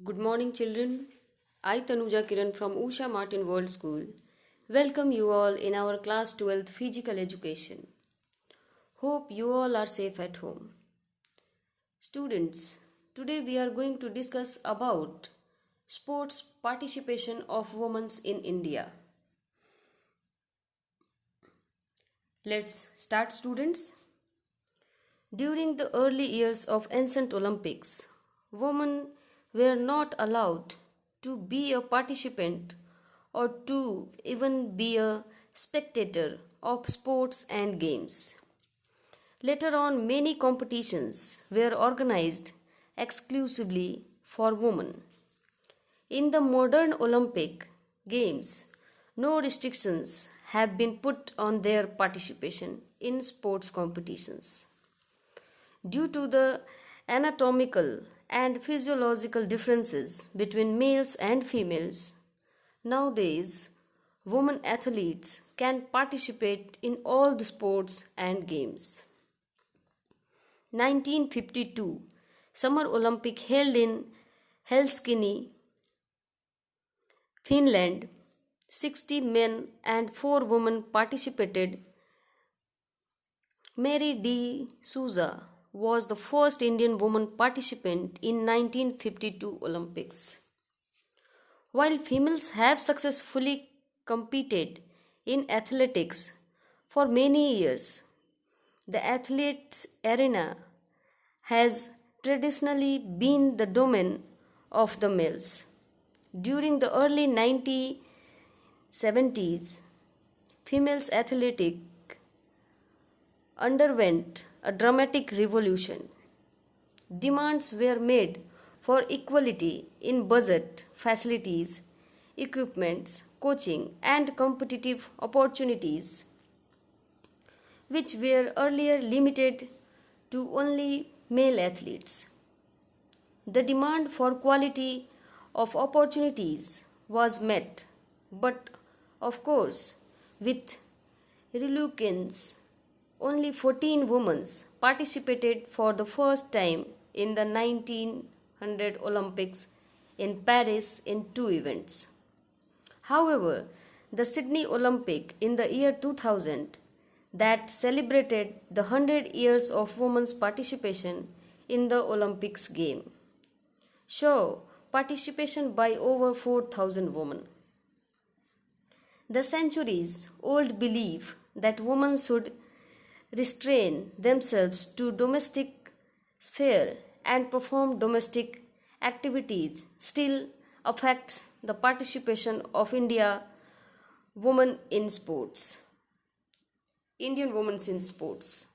Good morning, children. I, Tanuja Kiran from Usha Martin World School, welcome you all in our class 12th physical education. Hope you all are safe at home. Students, today we are going to discuss about sports participation of women in India. Let's start, students. During the early years of ancient Olympics, women were not allowed to be a participant or to even be a spectator of sports and games. Later on, many competitions were organized exclusively for women. In the modern Olympic Games, no restrictions have been put on their participation in sports competitions. Due to the anatomical and physiological differences between males and females, nowadays women athletes can participate in all the sports and games. 1952 Summer Olympic held in Helsinki, Finland. 60 men and 4 women participated. Mary D. Souza was the first Indian woman participant in 1952 Olympics. While females have successfully competed in athletics for many years, the athletes arena has traditionally been the domain of the males. During the early 1970s, females athletics underwent a dramatic revolution. Demands were made for equality in budget, facilities, equipments, coaching, and competitive opportunities, which were earlier limited to only male athletes. The demand for quality of opportunities was met, but of course, with reluctance. Only 14 women participated for the first time in the 1900 Olympics in Paris in 2 events. However, the Sydney Olympic in the year 2000 that celebrated the 100 years of women's participation in the Olympics game show participation by over 4,000 women. The centuries old belief that women should restrain themselves to domestic sphere and perform domestic activities still affects the participation of Indian women in sports. Indian women in sports.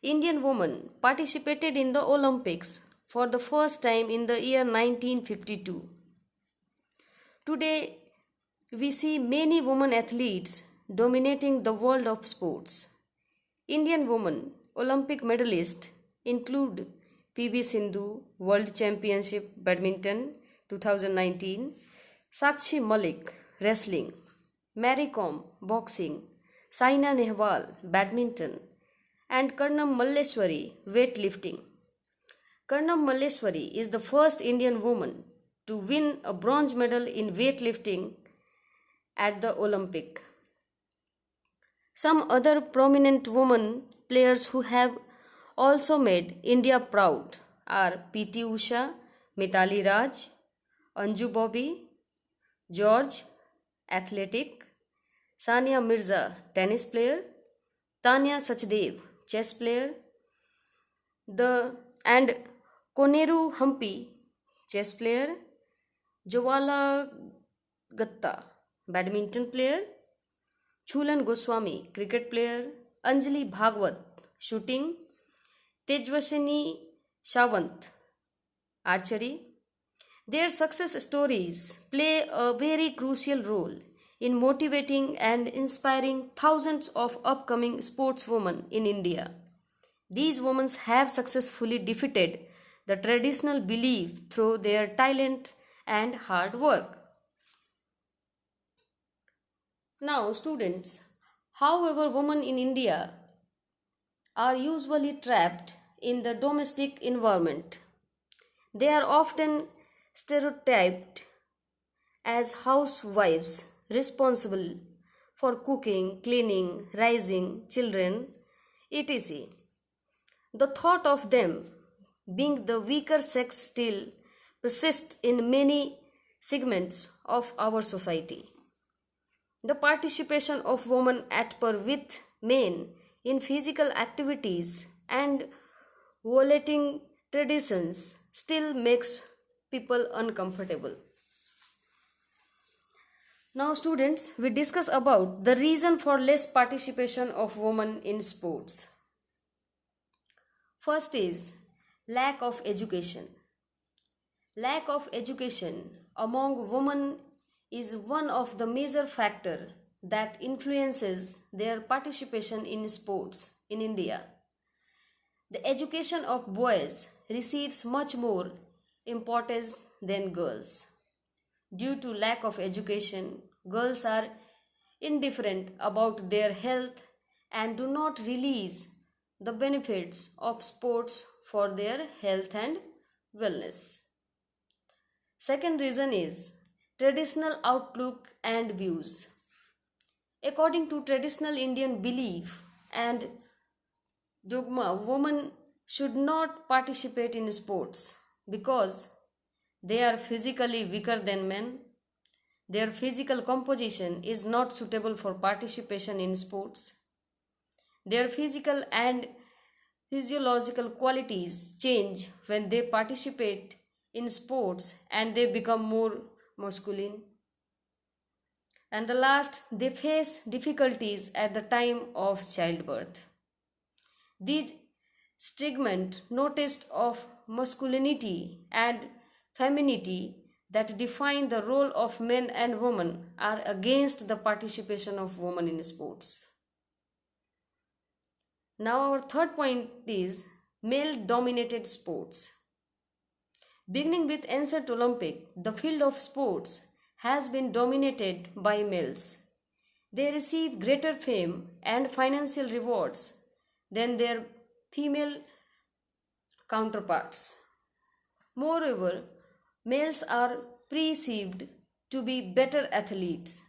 Indian women participated in the Olympics for the first time in the year 1952. Today, we see many women athletes dominating the world of sports. Indian women Olympic medalists include PV Sindhu, World Championship Badminton 2019, Sakshi Malik, Wrestling, Mary Kom, Boxing, Saina Nehwal, Badminton, and Karnam Malleswari, Weightlifting. Karnam Malleswari is the first Indian woman to win a bronze medal in weightlifting at the Olympic. Some other prominent women players who have also made India proud are P.T. Usha, Mithali Raj, Anju Bobby, George, athletic, Sania Mirza, tennis player, Tanya Sachdev, chess player, and Koneru Hampi, chess player, Jawala Gatta, badminton player, Chulan Goswami, cricket player, Anjali Bhagwat, shooting, Tejwashini Sawant, archery. Their success stories play a very crucial role in motivating and inspiring thousands of upcoming sportswomen in India. These women have successfully defeated the traditional belief through their talent and hard work. Now, students, however, women in India are usually trapped in the domestic environment. They are often stereotyped as housewives responsible for cooking, cleaning, raising children, etc. The thought of them being the weaker sex still persists in many segments of our society. The participation of women at par with men in physical activities and violating traditions still makes people uncomfortable. Now students, we discuss about the reason for less participation of women in sports. First is lack of education. Lack of education among women is one of the major factors that influences their participation in sports in India. The education of boys receives much more importance than girls. Due to lack of education, girls are indifferent about their health and do not realize the benefits of sports for their health and wellness. Second reason is traditional outlook and views. According to traditional Indian belief and dogma, women should not participate in sports because they are physically weaker than men. Their physical composition is not suitable for participation in sports. Their physical and physiological qualities change when they participate in sports and they become more masculine. And the last, they face difficulties at the time of childbirth. These stigmas noticed of masculinity and femininity that define the role of men and women are against the participation of women in sports. Now our third point is male dominated sports. Beginning with ancient Olympic, the field of sports has been dominated by males. They receive greater fame and financial rewards than their female counterparts. Moreover, males are perceived to be better athletes.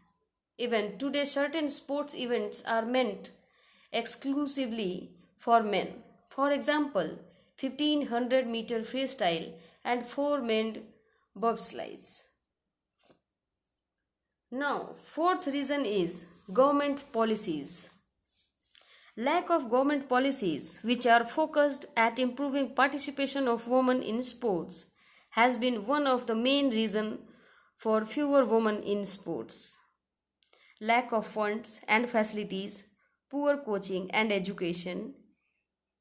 Even today, certain sports events are meant exclusively for men. For example, 1500-meter freestyle and 4-man bobsleighs. Now, fourth reason is government policies. Lack of government policies which are focused at improving participation of women in sports has been one of the main reasons for fewer women in sports. Lack of funds and facilities, poor coaching and education,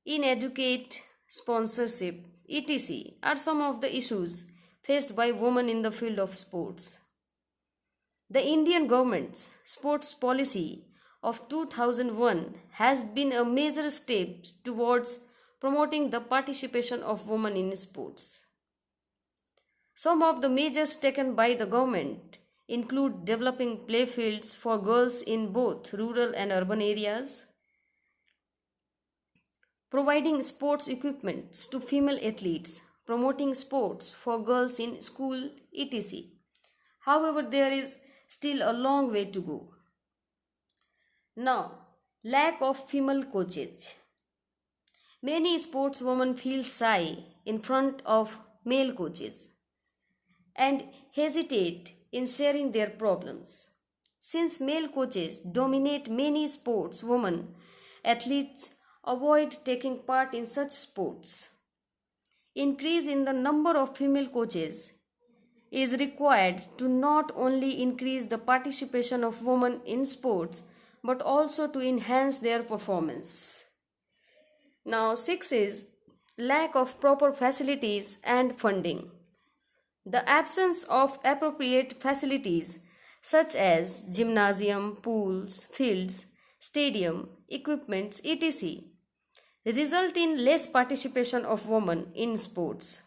inadequate sponsorship, etc. are some of the issues faced by women in the field of sports. The Indian government's sports policy of 2001 has been a major step towards promoting the participation of women in sports. Some of the measures taken by the government include developing playfields for girls in both rural and urban areas, providing sports equipment to female athletes, promoting sports for girls in school, etc. However, there is still a long way to go. Now, lack of female coaches. Many sportswomen feel shy in front of male coaches and hesitate in sharing their problems. Since male coaches dominate many sports, women athletes avoid taking part in such sports. Increase in the number of female coaches is required to not only increase the participation of women in sports but also to enhance their performance. Now, 6 is lack of proper facilities and funding. The absence of appropriate facilities such as gymnasium, pools, fields, stadium, equipments, etc. result in less participation of women in sports.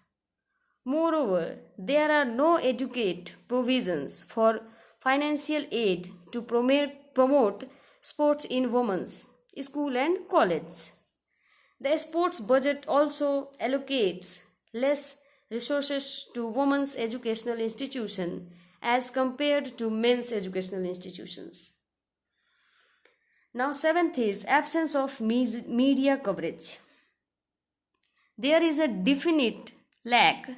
Moreover, there are no adequate provisions for financial aid to promote sports in women's school and college. The sports budget also allocates less resources to women's educational institution as compared to men's educational institutions. Now, seventh is absence of media coverage. There is a definite lack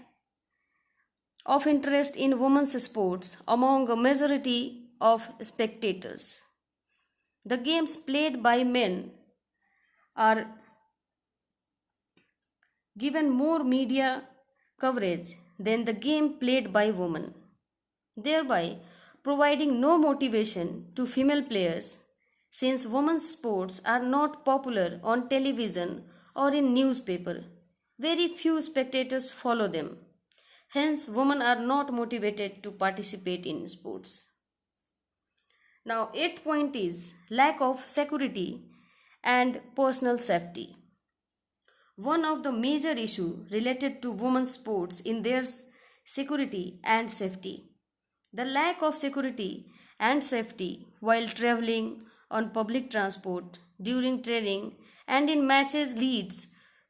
of interest in women's sports among a majority of spectators. The games played by men are given more media coverage than the game played by women, thereby providing no motivation to female players since women's sports are not popular on television or in newspaper. Very few spectators follow them. Hence, women are not motivated to participate in sports. Now, eighth point is lack of security and personal safety. One of the major issues related to women's sports in their security and safety. The lack of security and safety while traveling on public transport, during training, and in matches leads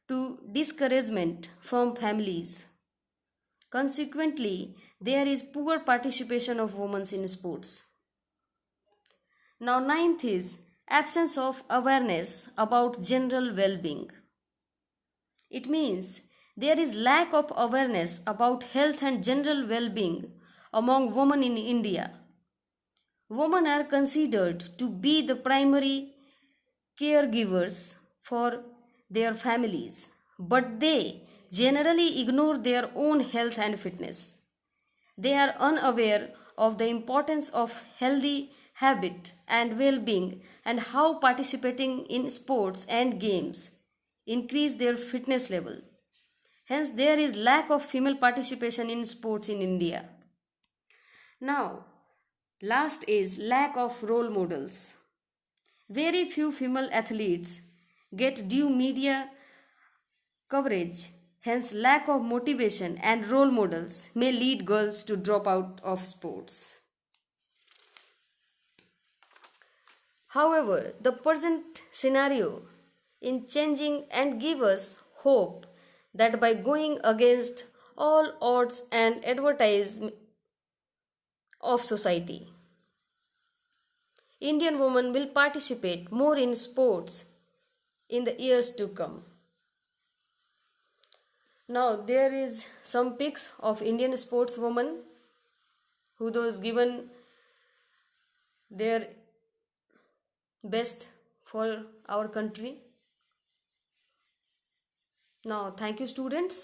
to discouragement from families. Consequently, there is poor participation of women in sports. Now, ninth is absence of awareness about general well-being. It means there is lack of awareness about health and general well-being among women in India. Women are considered to be the primary caregivers for their families, but they generally ignore their own health and fitness. They are unaware of the importance of healthy habit and well-being and how participating in sports and games increase their fitness level. Hence, there is lack of female participation in sports in India. Now, last is lack of role models. Very few female athletes get due media coverage. Hence, lack of motivation and role models may lead girls to drop out of sports. However, the present scenario in changing and give us hope that by going against all odds and advertisement of society, Indian women will participate more in sports in the years to come. Now there is some pics of Indian sportswomen who those given their best for our country. Now thank you students.